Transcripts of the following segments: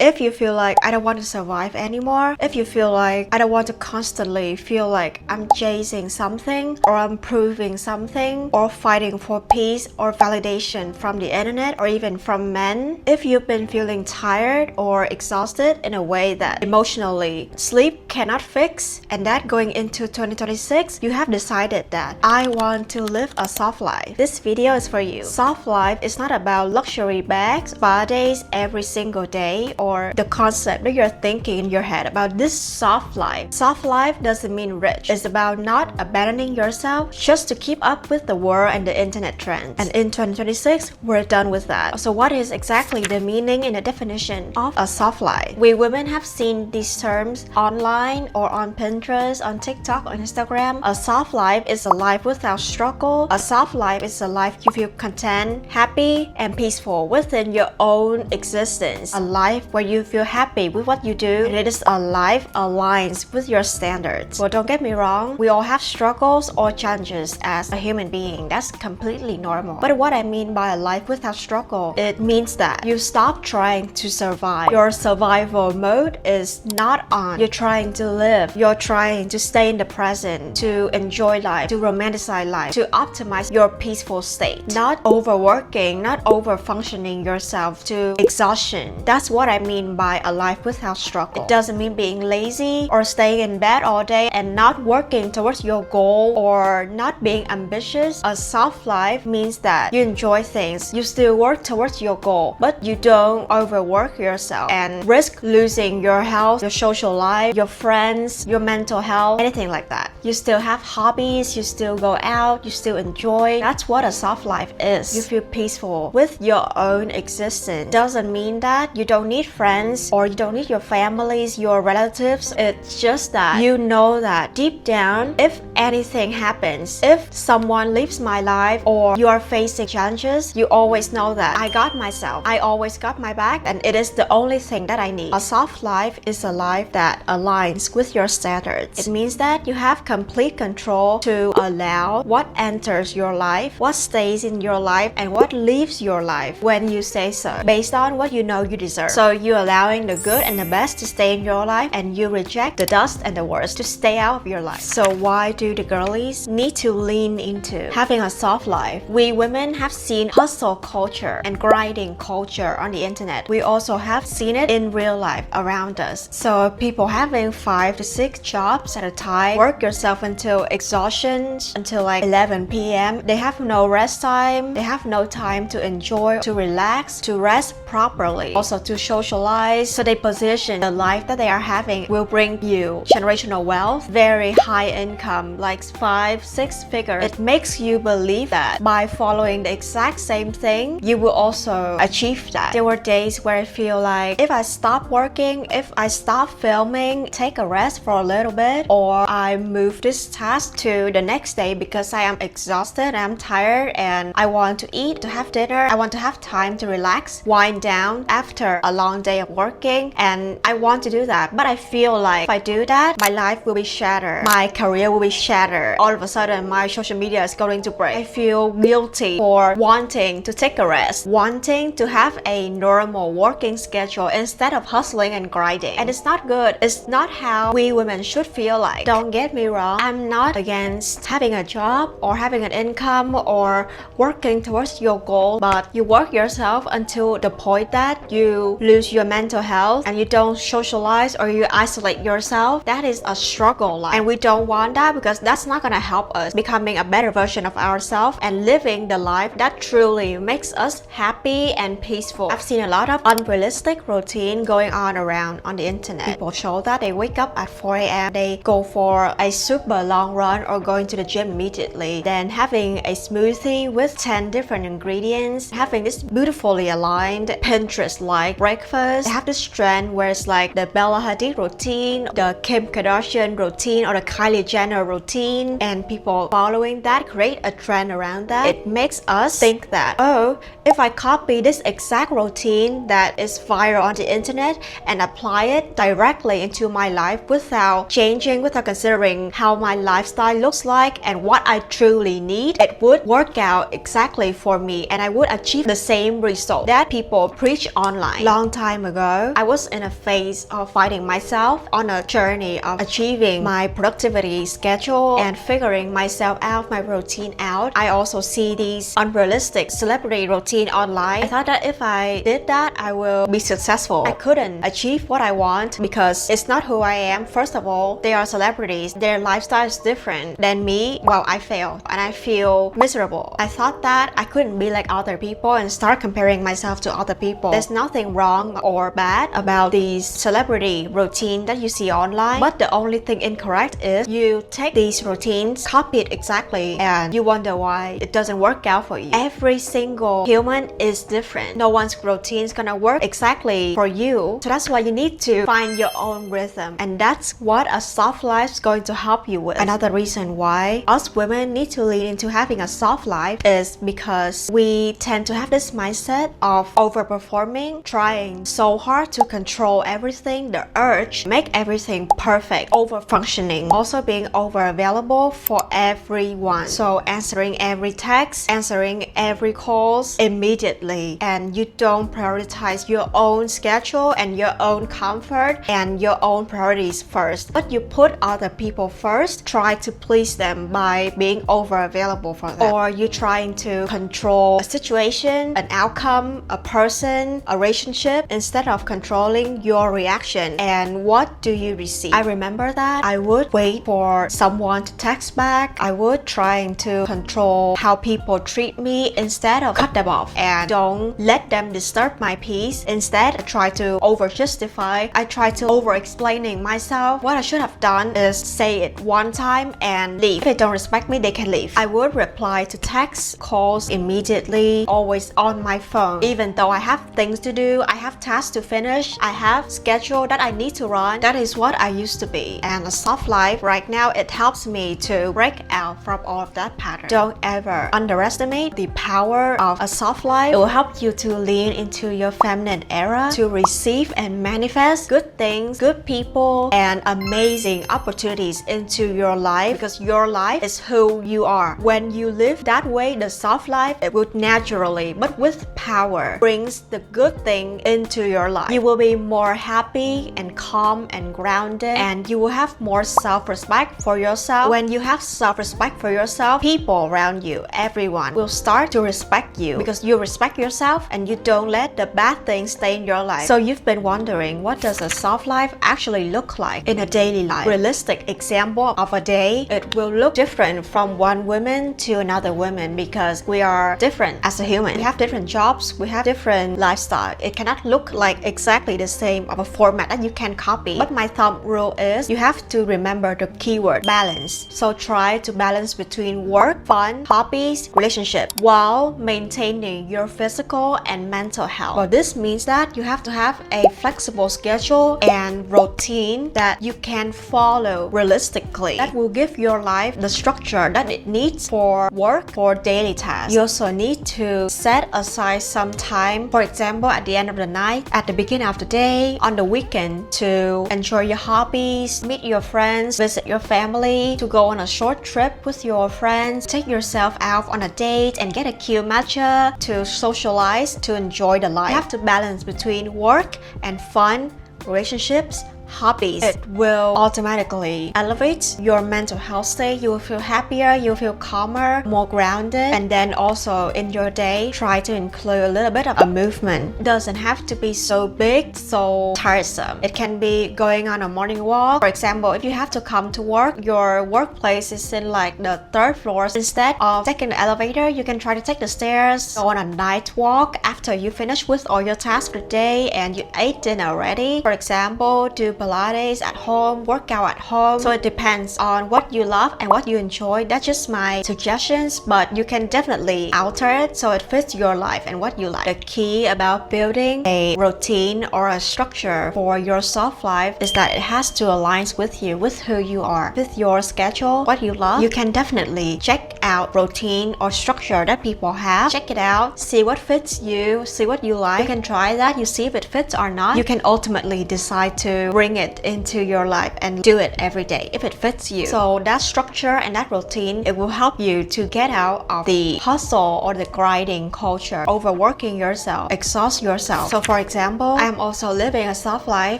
If you feel like I don't want to survive anymore, if you feel like I don't want to constantly feel like I'm chasing something or I'm proving something or fighting for peace or validation from the internet or even from men, if you've been feeling tired or exhausted in a way that emotionally sleep cannot fix, and that going into 2026 you have decided that I want to live a soft life, this video is for you. Soft life is not about luxury bags, spa days every single day, or the concept that you're thinking in your head about this soft life. Soft life doesn't mean rich. It's about not abandoning yourself just to keep up with the world and the internet trends. And in 2026, we're done with that. So what is exactly the meaning and the definition of a soft life? We women have seen these terms online or on Pinterest, on TikTok, on Instagram. A soft life is a life without struggle. A soft life is a life you feel content, happy, and peaceful within your own existence. A life where you feel happy with what you do, and it is a life aligns with your standards. Well, don't get me wrong, we all have struggles or challenges as a human being. That's completely normal. But what I mean by a life without struggle, it means that you stop trying to survive. Your survival mode is not on. You're trying to live. You're trying to stay in the present, to enjoy life, to romanticize life, to optimize your peaceful state. Not overworking, not over-functioning yourself to exhaustion. That's what I mean by a life without struggle. It doesn't mean being lazy or staying in bed all day and not working towards your goal or not being ambitious. A soft life means that you enjoy things, you still work towards your goal, but you don't overwork yourself and risk losing your health, your social life, your friends, your mental health, anything like that. You still have hobbies, you still go out, you still enjoy. That's what a soft life is. You feel peaceful with your own existence. Doesn't mean that you don't need friends or you don't need your families, your relatives. It's just that you know that deep down, if anything happens, if someone leaves my life or you are facing challenges, you always know that I got myself. I always got my back, and it is the only thing that I need. A soft life is a life that aligns with your standards. It means that you have complete control to allow what enters your life, what stays in your life, and what leaves your life when you say so, based on what you know you deserve. So you're allowing the good and the best to stay in your life, and you reject the dust and the worst to stay out of your life. So why do the girlies need to lean into having a soft life? We women have seen hustle culture and grinding culture on the internet. We also have seen it in real life around us. So people having 5 to 6 jobs at a time, work yourself until exhaustion, until like 11 p.m. They have no rest time. They have no time to enjoy, to relax, to rest properly, also to socialize. So they position the life that they are having will bring you generational wealth, very high income, like 5-6 figures. It makes you believe that by following the exact same thing, you will also achieve that. There were days where I feel like if I stop working, if I stop filming, take a rest for a little bit, or I move this task to the next day because I am exhausted, I'm tired, and I want to eat, to have dinner, I want to have time to relax, wind down after a long day of working, and I want to do that. But I feel like if I do that, my life will be shattered, my career will be shattered. All of a sudden, my social media is going to break. I feel guilty for wanting to take a rest, wanting to have a normal working schedule instead of hustling and grinding. And it's not good. It's not how we women should feel like. Don't get me wrong, I'm not against having a job or having an income or working towards your goal, but you work yourself until the point that you lose your mental health and you don't socialize or you isolate yourself. That is a struggle life, and we don't want that because that's not gonna help us becoming a better version of ourselves and living the life that truly makes us happy and peaceful. I've seen a lot of unrealistic routine going on around on the internet. People show that they wake up at 4 a.m. they go for a super long run or going to the gym immediately, then having a smoothie with 10 different ingredients, having this beautifully aligned Pinterest-like breakfast. They have this trend where it's like the Bella Hadid routine, the Kim Kardashian routine, or the Kylie Jenner routine. routine and people following that, create a trend around that, it makes us think that, oh, if I copy this exact routine that is viral on the internet and apply it directly into my life without changing, without considering how my lifestyle looks like and what I truly need, it would work out exactly for me and I would achieve the same result that people preach online. Long time ago, I was in a phase of fighting myself on a journey of achieving my productivity schedule and figuring myself out, my routine out. I also see these unrealistic celebrity routine online. I thought that if I did that, I will be successful. I couldn't achieve what I want because it's not who I am. First of all, they are celebrities. Their lifestyle is different than me. Well, I failed and I feel miserable. I thought that I couldn't be like other people and start comparing myself to other people. There's nothing wrong or bad about these celebrity routine that you see online, but the only thing incorrect is you take these routines, copy it exactly, and you wonder why it doesn't work out for you. Every single human is different. No one's routine is gonna work exactly for you. So that's why you need to find your own rhythm, and that's what a soft life is going to help you with. Another reason why us women need to lean into having a soft life is because we tend to have this mindset of overperforming, trying so hard to control everything, the urge to make everything perfect, over functioning, also being over available for everyone. So answering every text, answering every calls immediately, and you don't prioritize your own schedule and your own comfort and your own priorities first, but you put other people first, try to please them by being over available for them, or you trying to control a situation, an outcome, a person, a relationship, instead of controlling your reaction and what do you receive. I remember that I would wait for someone to text back. I would trying to control how people treat me instead of cut them off and don't let them disturb my peace. Instead, I try to over justify. I try to over explaining myself. What I should have done is say it one time and leave. If they don't respect me, they can leave. I would reply to texts, calls immediately, always on my phone. Even though I have things to do, I have tasks to finish, I have schedule that I need to run. That is what I used to be. And a soft life right now, it helps me to break out from all of that pattern. Don't ever underestimate the power of a soft life. It will help you to lean into your feminine era, to receive and manifest good things, good people, and amazing opportunities into your life, because your life is who you are. When you live that way, the soft life, it would naturally, but with power, brings the good thing into your life. You will be more happy and calm and grounded, and you will have more self-respect for yourself. When you have self-respect for yourself, people around you, everyone will start to respect you because you respect yourself and you don't let the bad things stay in your life. So you've been wondering, what does a soft life actually look like in a daily life? Realistic example of a day, it will look different from one woman to another woman because we are different as a human. We have different jobs, we have different lifestyle. It cannot look like exactly the same of a format that you can copy. But my thumb rule is you have to remember the keyword balance. So try to balance between work, fun, hobbies, relationship while maintaining your physical and mental health. Well, this means that you have to have a flexible schedule and routine that you can follow realistically. That will give your life the structure that it needs for work, for daily tasks. You also need to set aside some time, for example, at the end of the night, at the beginning of the day, on the weekend, to enjoy your hobbies, meet your friends, visit your family, to go on a short trip with your friends, take yourself out on a date and get a cute matcha, to socialize, to enjoy the life. You have to balance between work and fun, relationships, hobbies. It will automatically elevate your mental health state. You will feel happier, you will feel calmer, more grounded. And then also in your day, try to include a little bit of a movement. It doesn't have to be so big, so tiresome. It can be going on a morning walk. For example, if you have to come to work, your workplace is in like the 3rd floor. Instead of taking the elevator, you can try to take the stairs, go on a night walk after you finish with all your tasks for the day and you ate dinner already. For example, do Pilates at home, workout at home. So it depends on what you love and what you enjoy. That's just my suggestions, but you can definitely alter it so it fits your life and what you like. The key about building a routine or a structure for your soft life is that it has to align with you, with who you are, with your schedule, what you love. You can definitely check out routine or structure that people have. Check it out, see what fits you, see what you like. You can try that, you see if it fits or not. You can ultimately decide to bring it into your life and do it every day if it fits you. So that structure and that routine, it will help you to get out of the hustle or the grinding culture, overworking yourself, exhaust yourself. So for example, I'm also living a soft life,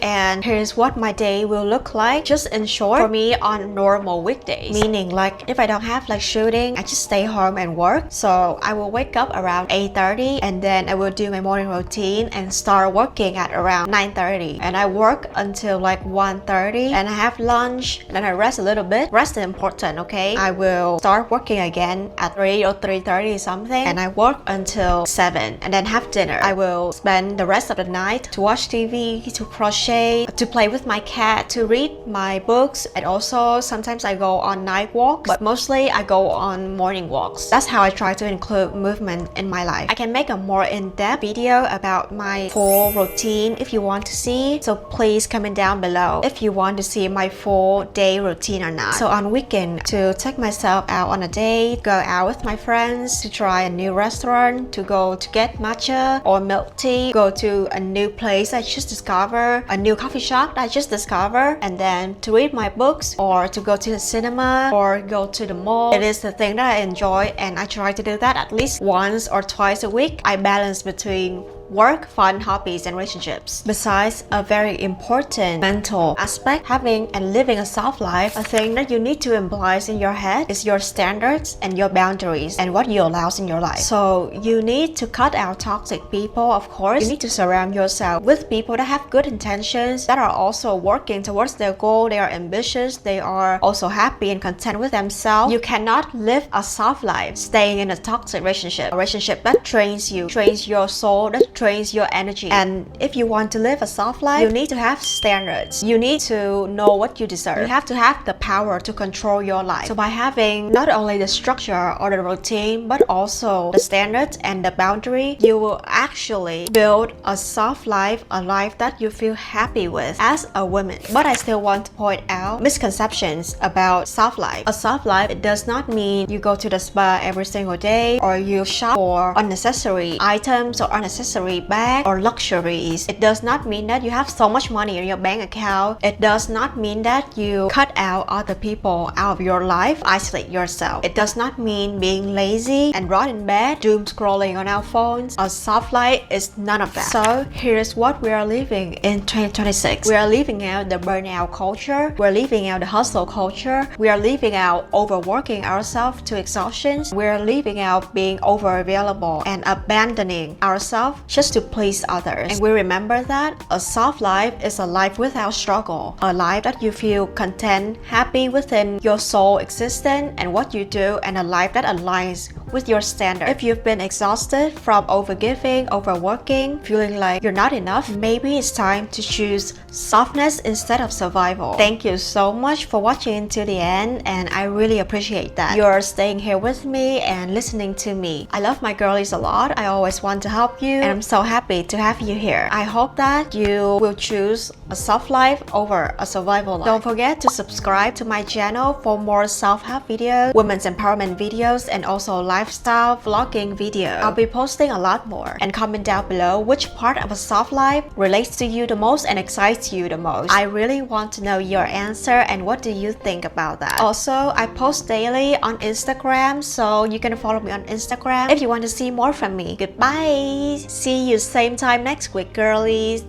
and here's what my day will look like just in short for me on normal weekdays. Meaning like if I don't have like shooting, I just stay home and work. So I will wake up around 8:30 and then I will do my morning routine and start working at around 9:30, and I work until like 1:30 and I have lunch, and then I rest a little bit. Rest is important, okay? I will start working again at 3 or 3:30 something, and I work until 7 and then have dinner. I will spend the rest of the night to watch TV, to crochet, to play with my cat, to read my books, and also sometimes I go on night walks, but mostly I go on morning walks. That's how I try to include movement in my life. I can make a more in-depth video about my full routine if you want to see, so please comment down below if you want to see my full day routine or not. So on weekend, to take myself out on a date, go out with my friends, to try a new restaurant, to go to get matcha or milk tea, go to a new place I just discovered, a new coffee shop that I just discovered, and then to read my books or to go to the cinema or go to the mall. It is the thing that I enjoy, and I try to do that at least once or twice a week. I balance between work, fun, hobbies, and relationships. Besides a very important mental aspect, having and living a soft life, a thing that you need to implement in your head is your standards and your boundaries and what you allow in your life. So you need to cut out toxic people, of course. You need to surround yourself with people that have good intentions, that are also working towards their goal. They are ambitious, they are also happy and content with themselves. You cannot live a soft life staying in a toxic relationship, a relationship that drains you, drains your soul, that drains your energy. And if you want to live a soft life, you need to have standards. You need to know what you deserve. You have to have the power to control your life. So by having not only the structure or the routine, but also the standards and the boundary, you will actually build a soft life, a life that you feel happy with as a woman. But I still want to point out misconceptions about soft life. A soft life, it does not mean you go to the spa every single day, or you shop for unnecessary items or unnecessary bag or luxuries. It does not mean that you have so much money in your bank account. It does not mean that you cut out other people out of your life, isolate yourself. It does not mean being lazy and rot in bed, doom scrolling on our phones. A soft life is none of that. So here's what we are living in 2026. We are leaving out the burnout culture. We're leaving out the hustle culture. We are leaving out overworking ourselves to exhaustion. We're leaving out being over available and abandoning ourselves just to please others. And we remember that a soft life is a life without struggle, a life that you feel content, happy within your soul existence and what you do, and a life that aligns with your standard. If you've been exhausted from overgiving, overworking, feeling like you're not enough, maybe it's time to choose softness instead of survival. Thank you so much for watching until the end, and I really appreciate that you're staying here with me and listening to me. I love my girlies a lot. I always want to help you, and I'm so happy to have you here. I hope that you will choose a soft life over a survival life. Don't forget to subscribe to my channel for more self-help videos, women's empowerment videos, and also lifestyle vlogging videos. I'll be posting a lot more. And comment down below which part of a soft life relates to you the most and excites you the most. I really want to know your answer and what do you think about that. Also, I post daily on Instagram, so you can follow me on Instagram if you want to see more from me. Goodbye! See you same time next week, girlies.